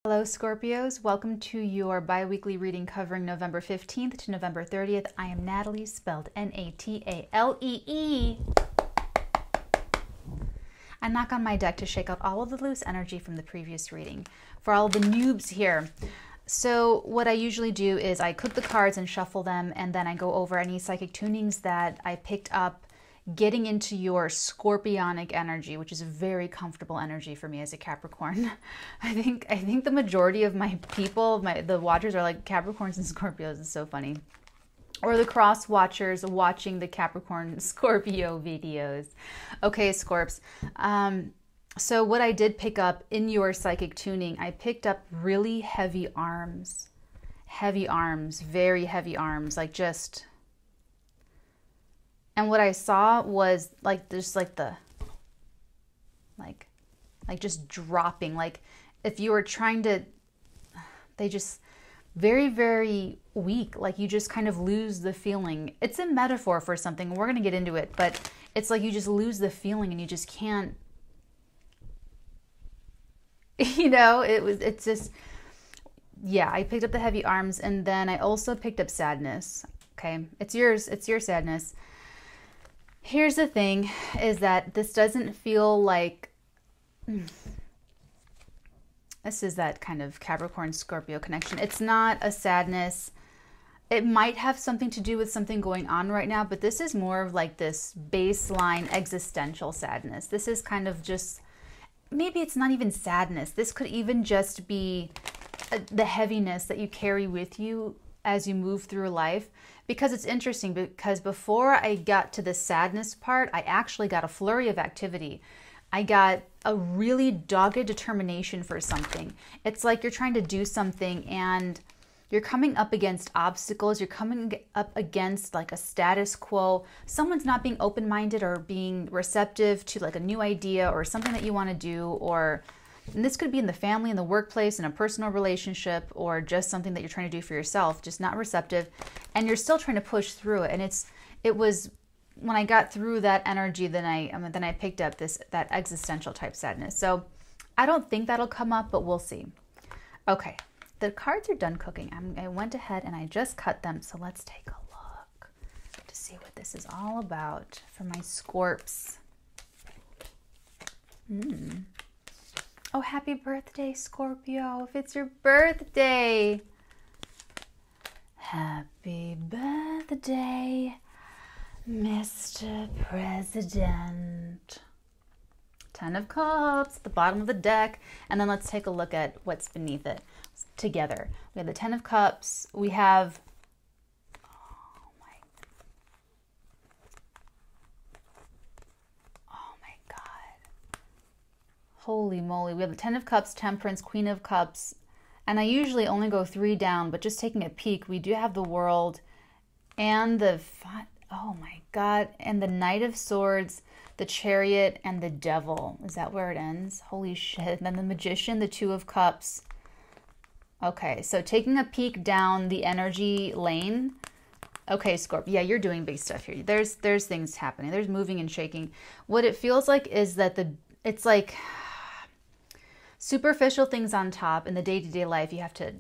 Hello Scorpios, welcome to your bi-weekly reading covering November 15th to November 30th. I am Natalie, spelled Natalee. I knock on my deck to shake out all of the loose energy from the previous reading. For all the noobs here. So what I usually do is I cook the cards and shuffle them, and then I go over any psychic tunings that I picked up getting into your scorpionic energy, which is a very comfortable energy for me as a Capricorn. I think the majority of my people, the watchers, are like Capricorns and Scorpios. It's so funny. Or the cross watchers watching the Capricorn Scorpio videos. Okay, Scorps. So what I did pick up in your psychic tuning, I picked up really heavy arms. Heavy arms, very heavy arms, like just... And what I saw was like just like the like just dropping, like if you were trying to, they just very, very weak, like you just kind of lose the feeling. It's a metaphor for something. We're going to get into it, but it's like you just lose the feeling and you just can't, it's just, yeah, I picked up the heavy arms, and then I also picked up sadness. Okay. It's yours. It's your sadness. Here's the thing, is that this doesn't feel like, this is that kind of Capricorn Scorpio connection. It's not a sadness. It might have something to do with something going on right now, but this is more of like this baseline existential sadness. This is kind of just, maybe it's not even sadness. This could even just be the heaviness that you carry with you as you move through life. Because it's interesting, because before I got to the sadness part, I actually got a flurry of activity. I got a really dogged determination for something. It's like you're trying to do something and you're coming up against obstacles. You're coming up against like a status quo. Someone's not being open-minded or being receptive to like a new idea or something that you want to do, or... And this could be in the family, in the workplace, in a personal relationship, or just something that you're trying to do for yourself, just not receptive, and you're still trying to push through it. And it was when I got through that energy, then I picked up that existential type sadness. So I don't think that'll come up, but we'll see. Okay, the cards are done cooking. I went ahead and I just cut them, so let's take a look to see what this is all about for my Scorps. Oh, happy birthday, Scorpio, if it's your birthday. Happy birthday, Mr. President. 10 of Cups, the bottom of the deck. And then let's take a look at what's beneath it together. We have the 10 of Cups. We have... Holy moly. We have the 10 of Cups, Temperance, Queen of Cups, and I usually only go 3 down, but just taking a peek, we do have the World and the, oh my God, and the Knight of Swords, the Chariot, and the Devil. Is that where it ends? Holy shit. And then the Magician, the 2 of Cups. Okay, so taking a peek down the energy lane. Okay, Scorpio, yeah, you're doing big stuff here. There's things happening. There's moving and shaking. What it feels like is that it's like... superficial things on top. In the day-to-day life, you have to,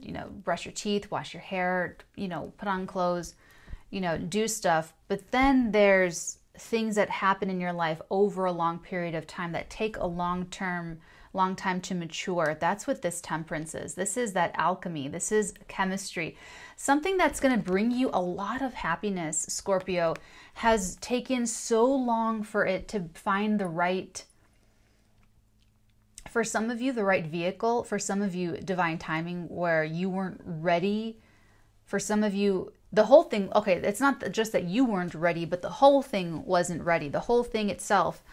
brush your teeth, wash your hair, put on clothes, do stuff. But then there's things that happen in your life over a long period of time that take a long time to mature. That's what this Temperance is. This is that alchemy. This is chemistry. Something that's going to bring you a lot of happiness, Scorpio, has taken so long for it to find the right... For some of you, the right vehicle. For some of you, divine timing where you weren't ready. For some of you, the whole thing, okay, it's not just that you weren't ready, but the whole thing wasn't ready. The whole thing itself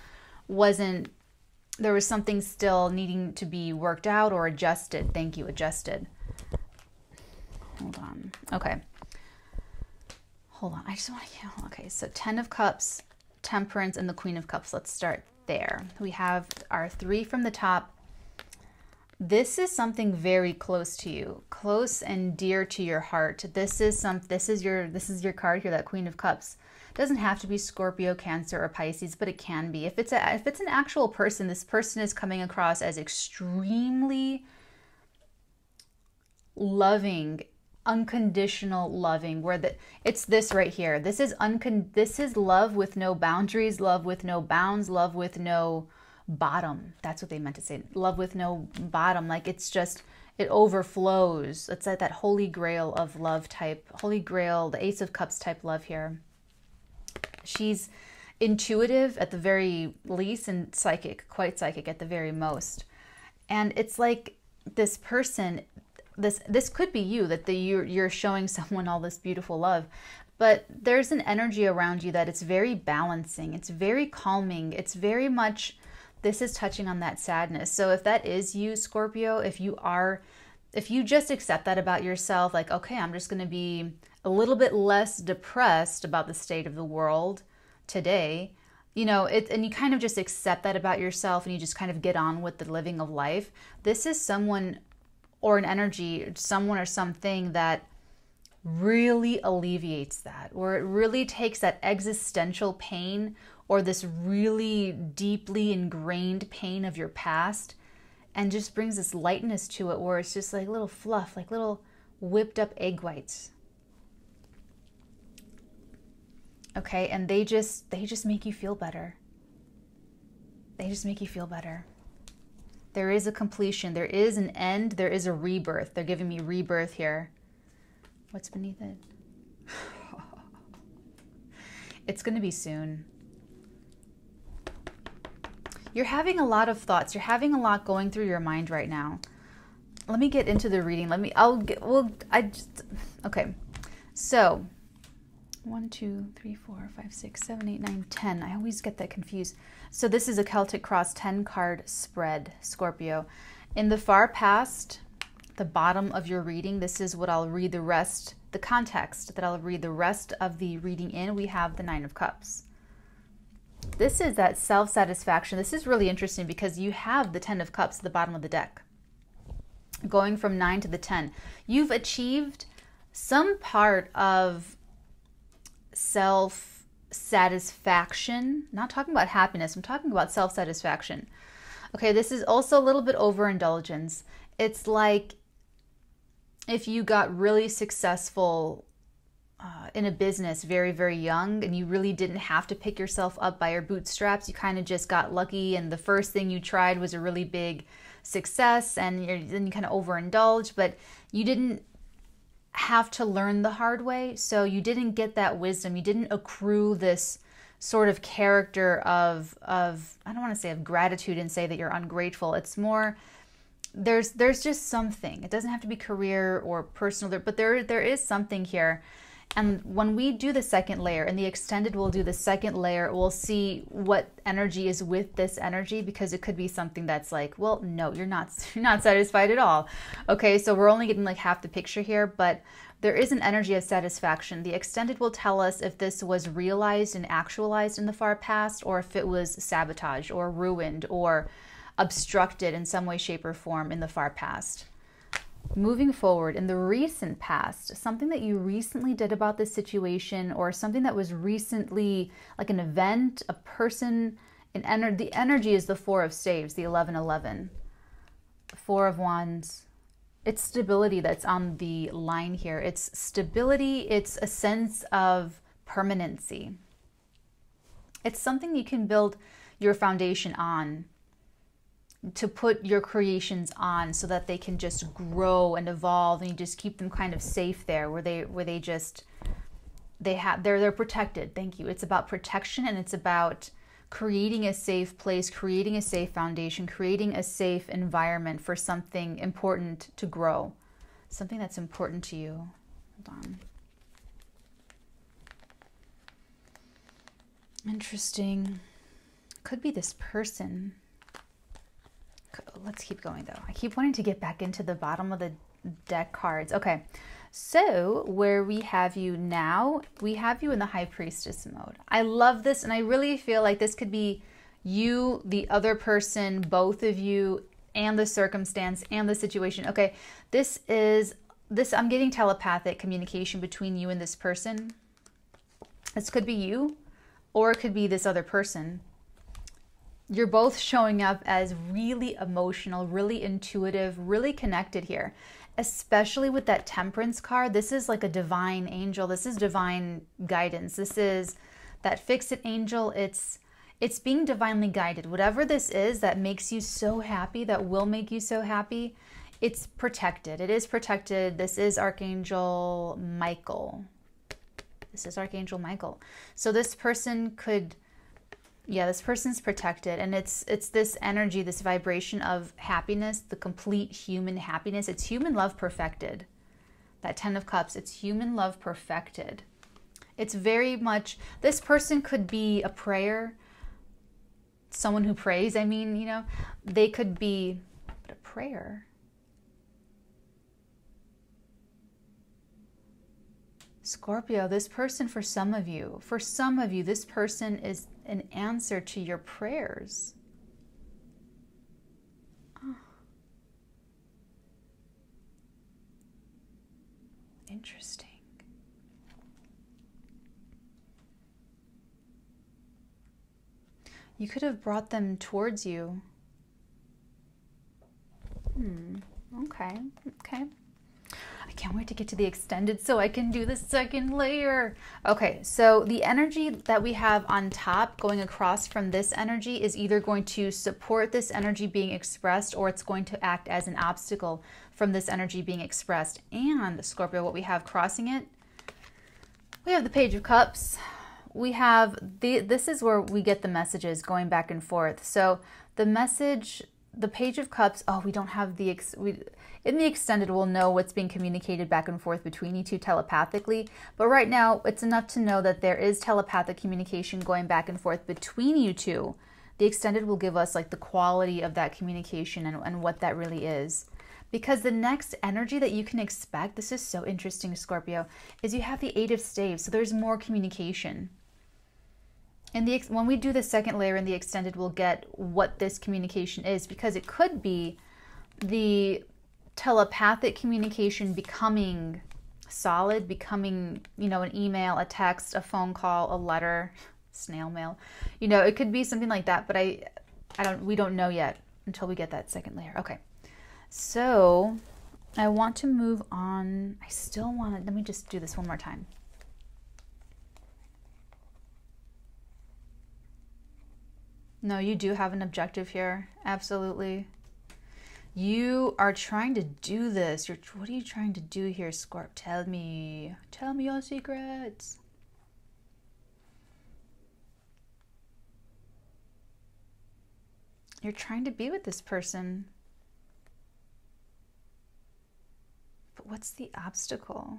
wasn't, there was something still needing to be worked out or adjusted. Thank you, adjusted. Hold on. Okay. Hold on. I just want to, okay, so 10 of Cups, Temperance, and the Queen of Cups. Let's start there. We have our 3 from the top. This is something very close to you, close and dear to your heart. This is your card here, that Queen of Cups. It doesn't have to be Scorpio, Cancer, or Pisces, but it can be. If it's an actual person, this person is coming across as extremely loving, unconditional loving, where it's this right here. This is love with no boundaries, love with no bounds, love with no bottom. That's what they meant to say. Love with no bottom. Like it's just, it overflows. It's like that holy grail of love type, holy grail, the Ace of Cups type love here. She's intuitive at the very least and psychic, quite psychic at the very most. And it's like this person, this could be you, that you're showing someone all this beautiful love, but there's an energy around you that it's very balancing, it's very calming, it's very much, this is touching on that sadness. So if that is you, Scorpio, if you just accept that about yourself, like, okay, I'm just going to be a little bit less depressed about the state of the world today, you know, and you kind of just accept that about yourself and you just kind of get on with the living of life. This is someone or an energy, someone or something that really alleviates that, or it really takes that existential pain or this really deeply ingrained pain of your past and just brings this lightness to it, where it's just like little fluff, like little whipped up egg whites. Okay, and they just make you feel better. They just make you feel better. There is a completion, there is an end, there is a rebirth. They're giving me rebirth here. What's beneath it? It's going to be soon. You're having a lot of thoughts. You're having a lot going through your mind right now. Let me get into the reading. Okay. So, 1, 2, 3, 4, 5, 6, 7, 8, 9, 10. I always get that confused. So this is a Celtic Cross 10 card spread, Scorpio. In the far past, the bottom of your reading, this is what I'll read the rest, the context that I'll read the rest of the reading in. We have the 9 of Cups. This is that self-satisfaction. This is really interesting because you have the 10 of Cups at the bottom of the deck. Going from 9 to the 10. You've achieved some part of self-satisfaction. Not talking about happiness. I'm talking about self-satisfaction. Okay, this is also a little bit overindulgence. It's like if you got really successful in a business very, very young, and you really didn't have to pick yourself up by your bootstraps. You kind of just got lucky, and the first thing you tried was a really big success, and then you kind of overindulged, but you didn't have to learn the hard way, so you didn't get that wisdom. You didn't accrue this sort of character of I don't want to say of gratitude and say that you're ungrateful. It's more, there's just something. It doesn't have to be career or personal, but there is something here. And when we do the second layer, and the extended will do the second layer, we'll see what energy is with this energy, because it could be something that's like, well, no, you're not satisfied at all. Okay, so we're only getting like half the picture here, but there is an energy of satisfaction. The extended will tell us if this was realized and actualized in the far past, or if it was sabotaged or ruined or obstructed in some way, shape, or form in the far past. Moving forward, in the recent past, something that you recently did about this situation, or something that was recently like an event, a person, the energy is the 4 of Staves, the 1111. 4 of Wands. It's stability that's on the line here. It's stability. It's a sense of permanency. It's something you can build your foundation on, to put your creations on, so that they can just grow and evolve, and you just keep them kind of safe there, where they're protected. Thank you. It's about protection, and it's about creating a safe place, creating a safe foundation, creating a safe environment for something important to grow, something that's important to you. Hold on. Interesting. Could be this person. Let's keep going though. I keep wanting to get back into the bottom of the deck cards. Okay, so where we have you now, we have you in the High Priestess mode. I love this, and I really feel like this could be you, the other person, both of you, and the circumstance and the situation. Okay, I'm getting telepathic communication between you and this person. This could be you, or it could be this other person. You're both showing up as really emotional, really intuitive, really connected here, especially with that Temperance card. This is like a divine angel. This is divine guidance. This is that fix-it angel. It's being divinely guided. Whatever this is that makes you so happy, that will make you so happy, it's protected. It is protected. This is Archangel Michael. This is Archangel Michael. So this person could, yeah, this person's protected, and it's this energy, this vibration of happiness, the complete human happiness. It's human love perfected. That 10 of Cups, it's human love perfected. It's very much, this person could be a prayer, someone who prays, I mean, you know, they could be, but a prayer. Scorpio, this person, for some of you, this person is an answer to your prayers. Oh. Interesting. You could have brought them towards you. Okay. I can't wait to get to the extended so I can do the second layer. Okay, so the energy that we have on top going across from this energy is either going to support this energy being expressed, or it's going to act as an obstacle from this energy being expressed. And Scorpio, what we have crossing it, we have the Page of Cups. We have this is where we get the messages going back and forth. So the message, the Page of Cups, oh, we don't have the, in the extended, we'll know what's being communicated back and forth between you two telepathically. But right now, it's enough to know that there is telepathic communication going back and forth between you two. The extended will give us like the quality of that communication and what that really is. Because the next energy that you can expect, this is so interesting, Scorpio, is you have the 8 of Staves. So there's more communication. And when we do the second layer in the extended, we'll get what this communication is, because it could be the telepathic communication becoming solid, becoming, you know, an email, a text, a phone call, a letter, snail mail. You know, it could be something like that, but we don't know yet until we get that second layer. Okay. So I want to move on. I still want to, let me just do this one more time. No, you do have an objective here. Absolutely. You are trying to do this. What are you trying to do here, Scorp? Tell me your secrets. You're trying to be with this person. But what's the obstacle?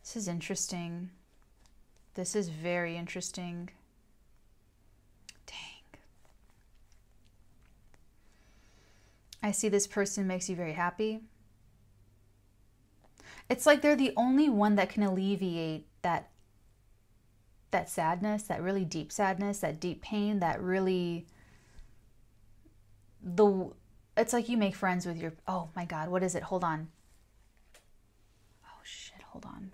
This is interesting. This is very interesting. I see this person makes you very happy. It's like they're the only one that can alleviate that sadness, that really deep sadness, that deep pain, that really, it's like you make friends with your, oh my God, what is it? Hold on. Oh shit, hold on.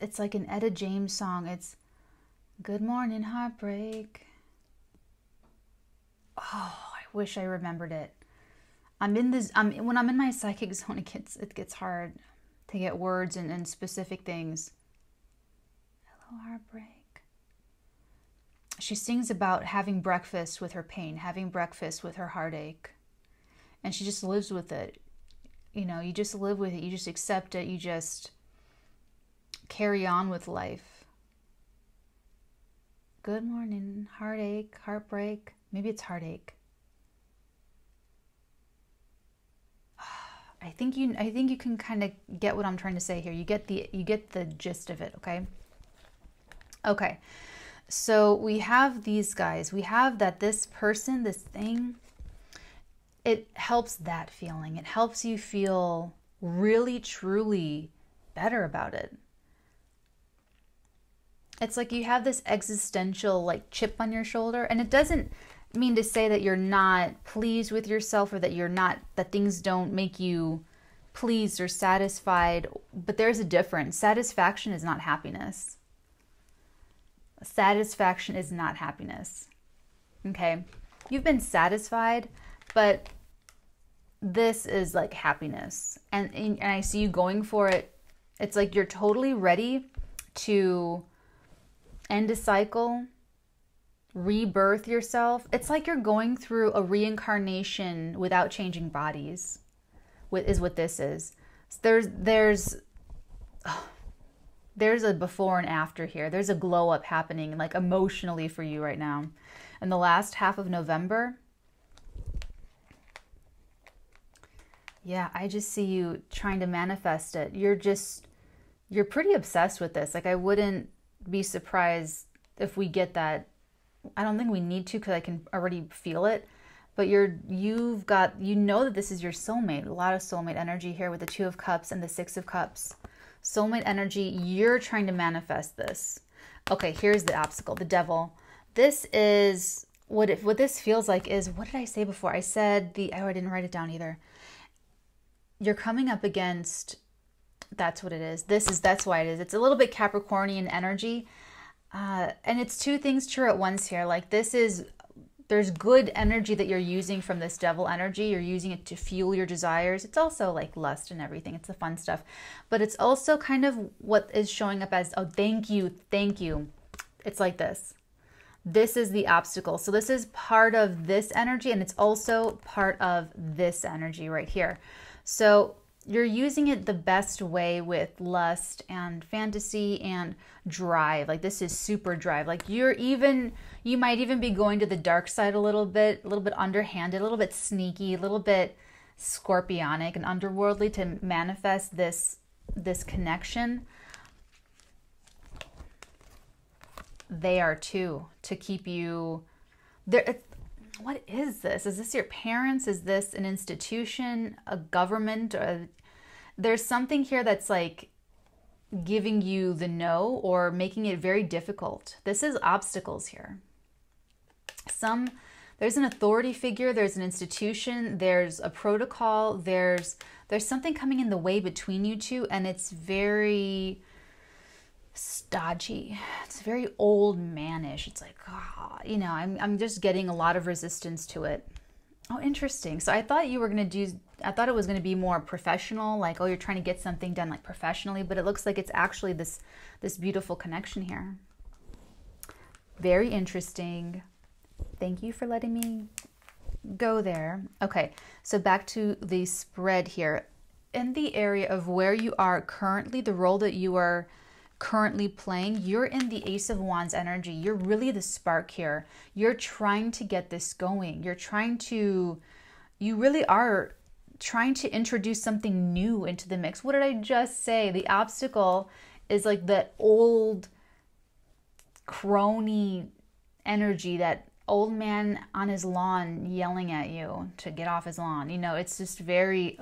It's like an Etta James song. It's Good Morning Heartbreak. Oh, I wish I remembered it. When I'm in my psychic zone, it gets hard to get words and specific things. Hello, heartbreak. She sings about having breakfast with her pain, having breakfast with her heartache. And she just lives with it. You know, you just live with it. You just accept it. You just carry on with life. Good morning, heartache, heartbreak. Maybe it's heartache. I think you can kind of get what I'm trying to say here. You get the gist of it, okay? Okay. So we have these guys. We have that this person, this thing, it helps that feeling. It helps you feel really, truly better about it. It's like you have this existential like chip on your shoulder, and it doesn't, mean to say that you're not pleased with yourself, or that you're not, that things don't make you pleased or satisfied, but there's a difference. Satisfaction is not happiness. Satisfaction is not happiness. Okay? You've been satisfied, but this is like happiness. And I see you going for it. It's like you're totally ready to end a cycle, rebirth yourself. It's like you're going through a reincarnation without changing bodies, is what this is. There's a before and after here. There's a glow up happening, like emotionally for you right now. In the last half of November, yeah, I just see you trying to manifest it. You're pretty obsessed with this. Like, I wouldn't be surprised if we get that. I don't think we need to, because I can already feel it. But you know that this is your soulmate. A lot of soulmate energy here with the 2 of Cups and the 6 of Cups. Soulmate energy, you're trying to manifest this. Okay, here's the obstacle, the devil. This is, what this feels like is, what did I say before? I said I didn't write it down either. You're coming up against, that's what it is. That's why it is. It's a little bit Capricornian energy. And it's 2 things true at once here. Like, there's good energy that you're using from this devil energy. You're using it to fuel your desires. It's also like lust and everything. It's the fun stuff. But it's also kind of what is showing up as, oh, thank you, thank you. It's like this. This is the obstacle. So this is part of this energy, and it's also part of this energy right here. So you're using it the best way with lust and fantasy and drive. Like, this is super drive. Like, you might even be going to the dark side a little bit underhanded, a little bit sneaky, a little bit scorpionic and underworldly to manifest this connection. They are too, to keep you there. What is this? Is this your parents? Is this an institution, a government? Or there's something here that's like giving you the no, or making it very difficult. This is obstacles here. There's an authority figure, there's an institution, there's a protocol, there's something coming in the way between you two, and it's very stodgy. It's very old manish. It's like, I'm just getting a lot of resistance to it. Oh, interesting. So I thought it was going to be more professional, like, oh, you're trying to get something done like professionally, but it looks like it's actually this beautiful connection here. Very interesting. Thank you for letting me go there. Okay, so back to the spread here. In the area of where you are currently, the role that you are currently playing, you're in the Ace of Wands energy. You're really the spark here. You're trying to get this going. You really are trying to introduce something new into the mix. What did I just say? The obstacle is like that old crony energy, that old man on his lawn yelling at you to get off his lawn. It's just very...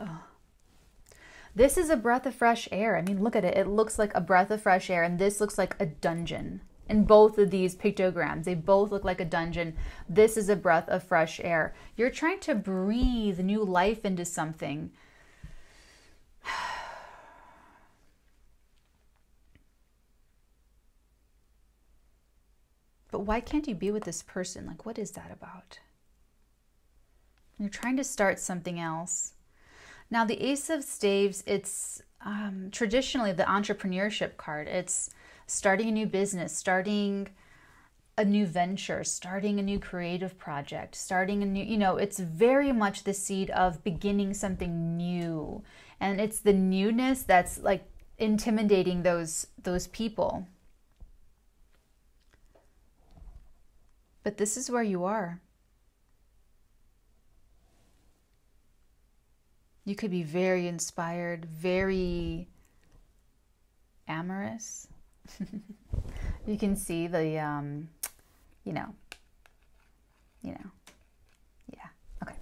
This is a breath of fresh air. I mean, look at it. It looks like a breath of fresh air, and this looks like a dungeon. In both of these pictograms, they both look like a dungeon. This is a breath of fresh air. You're trying to breathe new life into something. But why can't you be with this person? Like, what is that about? You're trying to start something else. Now, the Ace of Staves, it's traditionally the entrepreneurship card. It's starting a new business, starting a new venture, starting a new creative project, starting a new, it's very much the seed of beginning something new. And it's the newness that's like intimidating those people. But this is where you are. You could be very inspired, very amorous. You can see the, yeah, okay.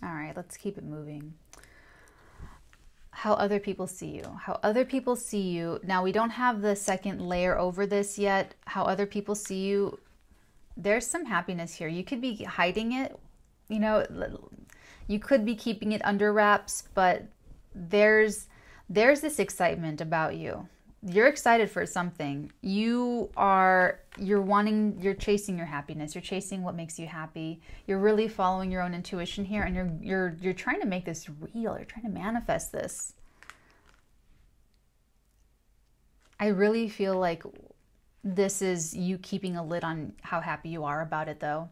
All right, let's keep it moving. how other people see you. How other people see you. Now, we don't have the second layer over this yet. How other people see you. There's some happiness here. You could be hiding it. You know, you could be keeping it under wraps, but there's this excitement about you. You're excited for something. You're chasing your happiness. You're chasing what makes you happy. You're really following your own intuition here, and you're trying to make this real. You're trying to manifest this. I really feel like this is you keeping a lid on how happy you are about it, though.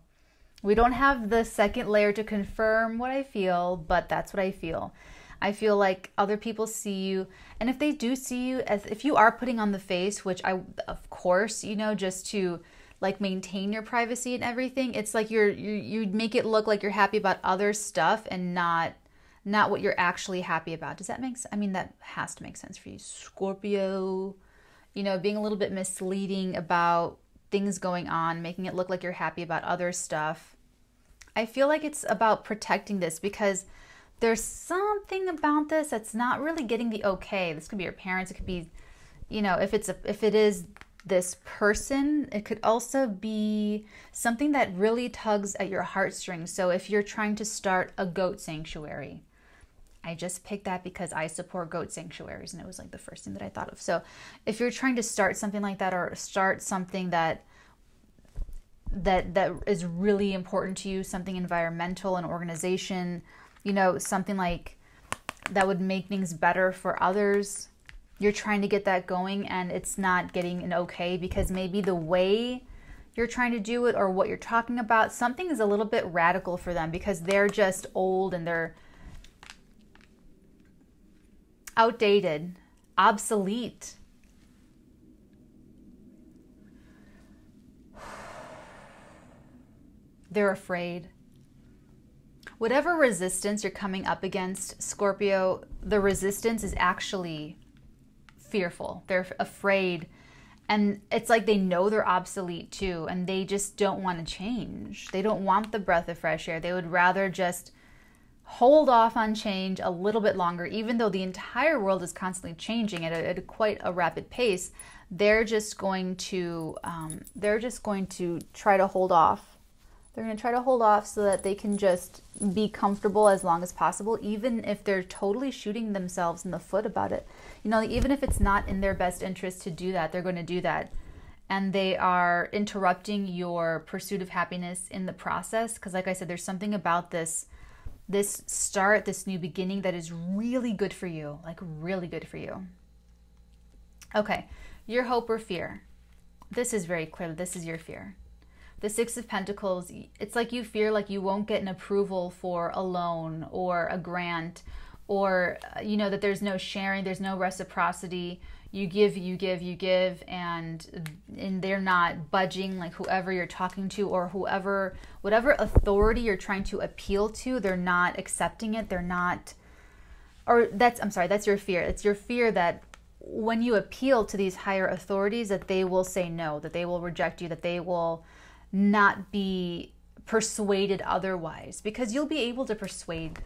We don't have the second layer to confirm what I feel, but that's what I feel. I feel like other people see you, and if they do see you, as if you are putting on the face, which of course, you know, just to like maintain your privacy and everything, it's like you make it look like you're happy about other stuff and not what you're actually happy about. Does that make sense? I mean, that has to make sense for you, Scorpio. You know, being a little bit misleading about things going on, making it look like you're happy about other stuff. I feel like it's about protecting this because there's something about this that's not really getting the okay. This could be your parents. It could be, you know, if it is this person, it could also be something that really tugs at your heartstrings. So if you're trying to start a goat sanctuary, I just picked that because I support goat sanctuaries and it was like the first thing that I thought of. So if you're trying to start something like that or start something that is really important to you, something environmental, an organization, you know, something like that would make things better for others. You're trying to get that going and it's not getting an okay because maybe the way you're trying to do it or what you're talking about, something is a little bit radical for them because they're just old and they're outdated, obsolete. They're afraid. Whatever resistance you're coming up against, Scorpio, the resistance is actually fearful. They're afraid. And it's like they know they're obsolete too, and they just don't want to change. They don't want the breath of fresh air. They would rather just hold off on change a little bit longer, even though the entire world is constantly changing at quite a rapid pace. They're just going to try to hold off. They're going to try to hold off so that they can just be comfortable as long as possible, even if they're totally shooting themselves in the foot about it. You know, even if it's not in their best interest to do that, they're going to do that. And they are interrupting your pursuit of happiness in the process. Because like I said, there's something about this start, this new beginning that is really good for you, like really good for you. Okay, your hope or fear. This is very clear. This is your fear. The Six of Pentacles, it's like you fear like you won't get an approval for a loan or a grant, or, you know, that there's no sharing, there's no reciprocity. You give, and they're not budging, like whoever you're talking to or whatever authority you're trying to appeal to, they're not accepting it. They're not, that's your fear. It's your fear that when you appeal to these higher authorities, that they will say no, that they will reject you, that they will not be persuaded otherwise, because you'll be able to persuade.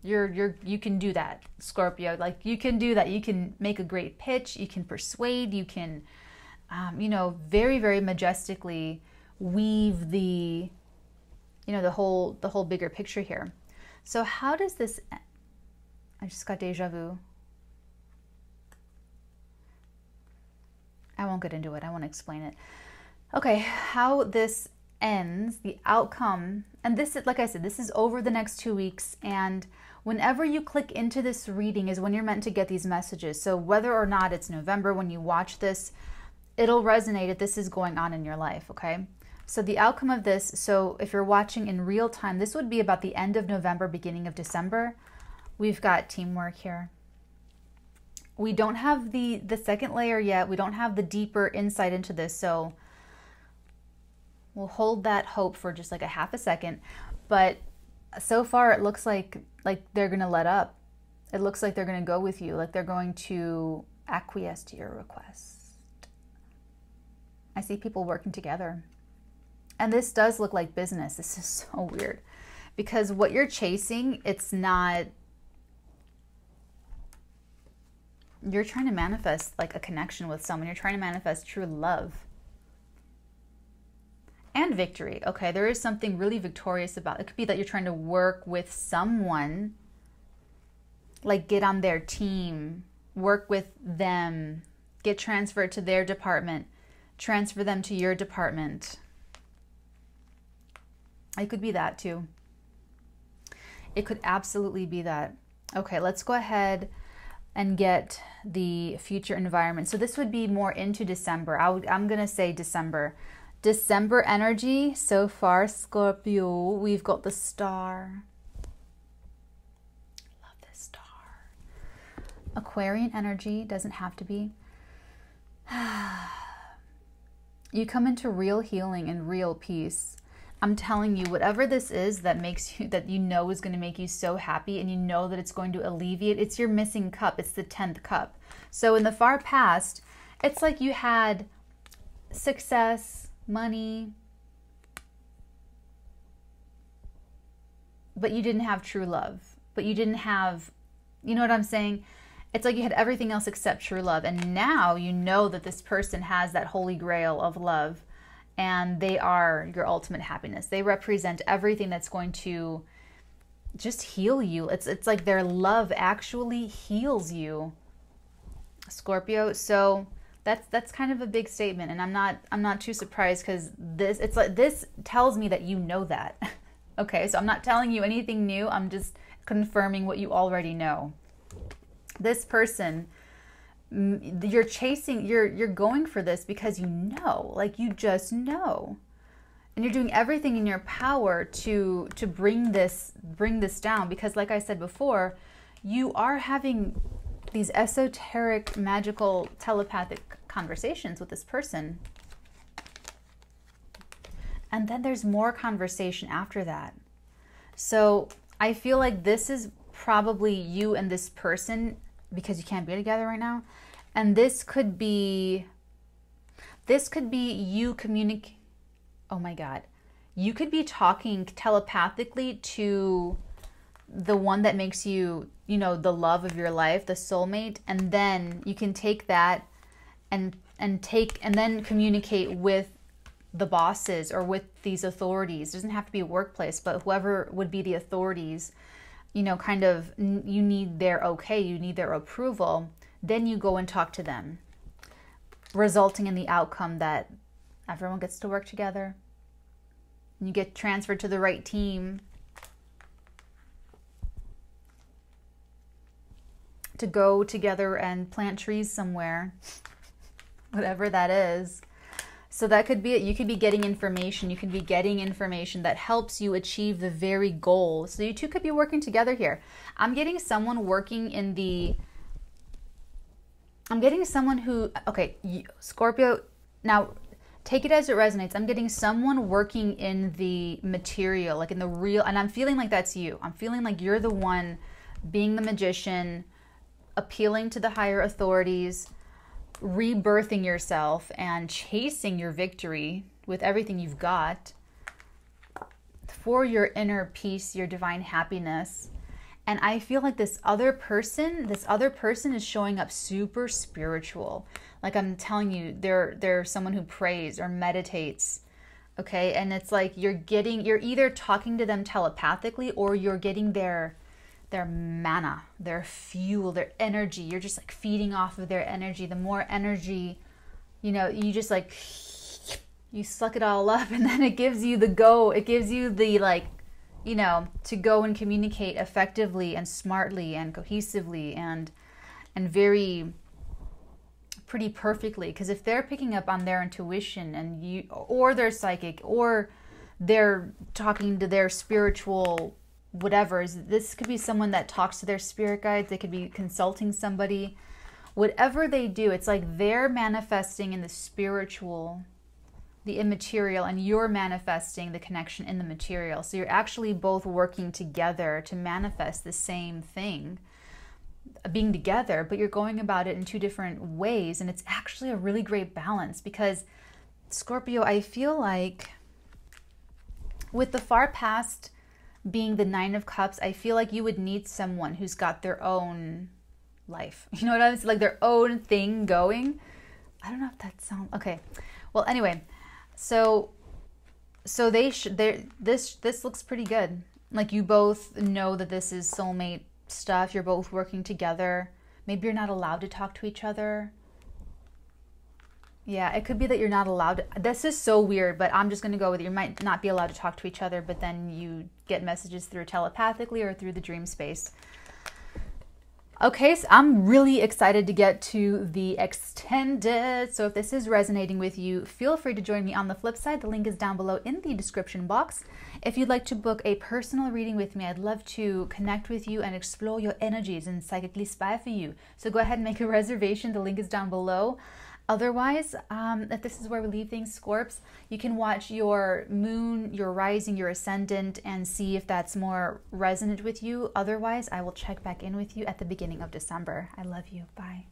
You can do that, Scorpio. Like, you can do that. You can make a great pitch. You can persuade. You can, very, very majestically weave the whole bigger picture here. So how does this? I just got deja vu. I won't get into it. I won't explain it. Okay, how this ends, the outcome, and this is, like I said, this is over the next 2 weeks, and whenever you click into this reading is when you're meant to get these messages. So whether or not it's November when you watch this, it'll resonate if this is going on in your life, okay? So the outcome of this, so if you're watching in real time, this would be about the end of November, beginning of December. We've got teamwork here. We don't have the second layer yet. We don't have the deeper insight into this, so we'll hold that hope for just like a half a second. But so far it looks like they're going to let up. It looks like they're going to go with you, like they're going to acquiesce to your request. I see people working together. And this does look like business. This is so weird. Because what you're chasing, it's not You're trying to manifest like a connection with someone. You're trying to manifest true love and victory. Okay, there is something really victorious about it. It could be that you're trying to work with someone, like get on their team, work with them, get transferred to their department, transfer them to your department. It could be that too. It could absolutely be that. Okay, let's go ahead and get the future environment. So this would be more into December. I'm going to say December. December energy so far, Scorpio, we've got the star. Love this star. Aquarian energy, doesn't have to be. You come into real healing and real peace. I'm telling you, whatever this is that makes you, that you know is going to make you so happy, and you know that it's going to alleviate, it's your missing cup. It's the 10th cup. So in the far past, it's like you had success, money, but you didn't have true love. But you didn't have, you know what I'm saying? It's like you had everything else except true love. And now you know that this person has that holy grail of love. And they are your ultimate happiness. They represent everything that's going to just heal you. It's like their love actually heals you, Scorpio. So that's kind of a big statement, and I'm not too surprised, because this tells me that you know that. Okay, so I'm not telling you anything new. I'm just confirming what you already know. This person, you're chasing, you're going for this because you know, like you just know, and you're doing everything in your power to bring this down, because like I said before, you are having these esoteric, magical, telepathic conversations with this person, and then there's more conversation after that. So I feel like this is probably you and this person, because you can't be together right now. And this could be you communicate. Oh my God. You could be talking telepathically to the one that makes you, you know, the love of your life, the soulmate. And then you can take that and then communicate with the bosses or with these authorities. It doesn't have to be a workplace, but whoever would be the authorities, you know, kind of, you need their okay, you need their approval. Then you go and talk to them, resulting in the outcome that everyone gets to work together. You get transferred to the right team to go together and plant trees somewhere, whatever that is. So that could be it. You could be getting information. You could be getting information that helps you achieve the very goal. So you two could be working together here. I'm getting someone working in the... I'm getting someone who... Okay, Scorpio, now take it as it resonates. I'm getting someone working in the material, like in the real... And I'm feeling like that's you. I'm feeling like you're the one being the magician, appealing to the higher authorities, rebirthing yourself and chasing your victory with everything you've got for your inner peace, your divine happiness. And I feel like this other person is showing up super spiritual. Like I'm telling you, they're someone who prays or meditates. Okay, and it's like you're either talking to them telepathically, or you're getting their mana, their fuel, their energy. You're just like feeding off of their energy. The more energy, you know, you just like, you suck it all up, and then it gives you the go. It gives you the, like, you know, to go and communicate effectively and smartly and cohesively and very pretty perfectly. Because if they're picking up on their intuition, and you, or they're psychic, or they're talking to their spiritual whatever, this could be someone that talks to their spirit guides. They could be consulting somebody. Whatever they do, it's like they're manifesting in the spiritual, the immaterial, and you're manifesting the connection in the material. So you're actually both working together to manifest the same thing, being together, but you're going about it in two different ways. And it's actually a really great balance, because Scorpio, I feel like with the far past being the 9 of Cups, I feel like you would need someone who's got their own life. You know what I mean? Like their own thing going. I don't know if that sounds okay. Well, anyway, so this looks pretty good. Like you both know that this is soulmate stuff. You're both working together. Maybe you're not allowed to talk to each other. Yeah, it could be that you're not allowed to. This is so weird, but I'm just going to go with it. You might not be allowed to talk to each other, but then you get messages through telepathically or through the dream space. Okay, so I'm really excited to get to the extended. So if this is resonating with you, feel free to join me on the flip side. The link is down below in the description box. If you'd like to book a personal reading with me, I'd love to connect with you and explore your energies and psychically spy for you. So go ahead and make a reservation. The link is down below. Otherwise, if this is where we leave things, Scorps, you can watch your moon, your rising, your ascendant, and see if that's more resonant with you. Otherwise, I will check back in with you at the beginning of December. I love you. Bye.